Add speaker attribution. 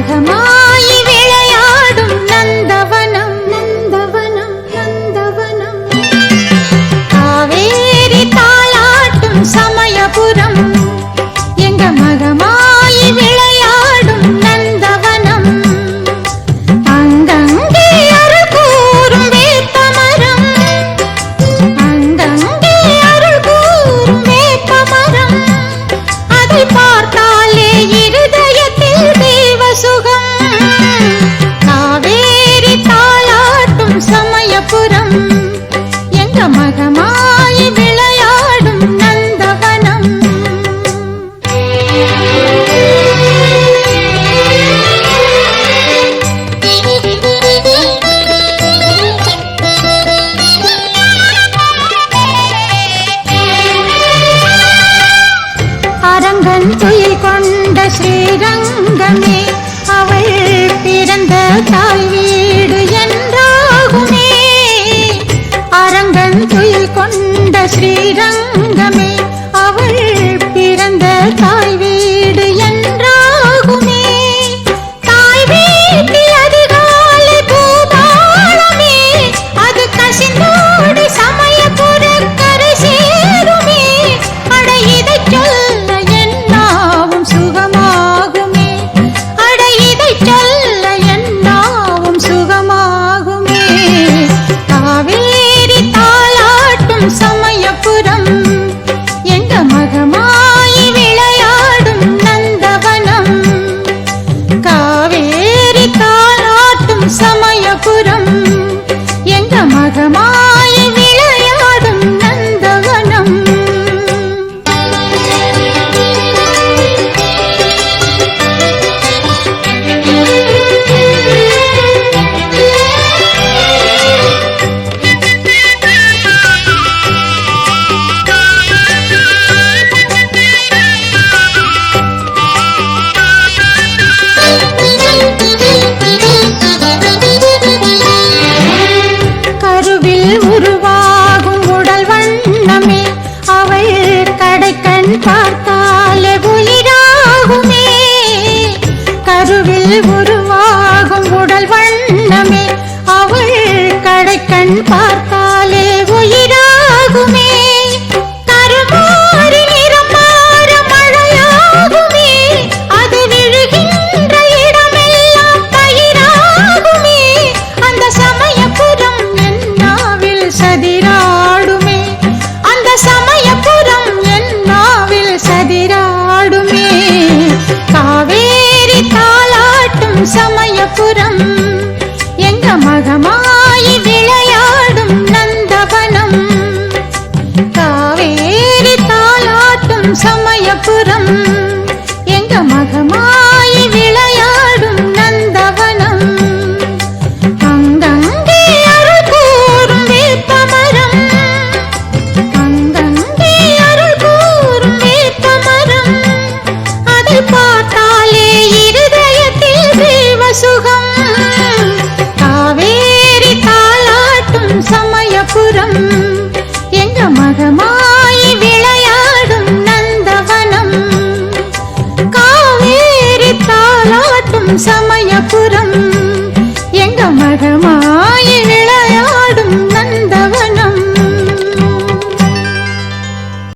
Speaker 1: மகமாயி விளையாடும் நந்தவனம் நந்தவனம் நந்தவனம் காவேரி தாளாட்டும் சமயபுரம் எங்க மகமாயி விளையாடும் நந்தவனம் அங்கங்கே அருள் கூறும் வேப்பமரம் அங்கங்கே அருள் கூறும் வேப்பமரம் அதை பார்த்தாலே இருதயத்தில் தெய்வ சுகம் காவேரி தாளாட்டும் சமயபுரம் எங்க மகமாயி விளையாடும் நந்தவனம் அரங்கன் துயில் கொண்ட ஸ்ரீரங்கமே அவள் பிறந்த தாய் வீடு என்றாகுமே அரங்கன் துயில் கொண்ட ஸ்ரீரங்கமே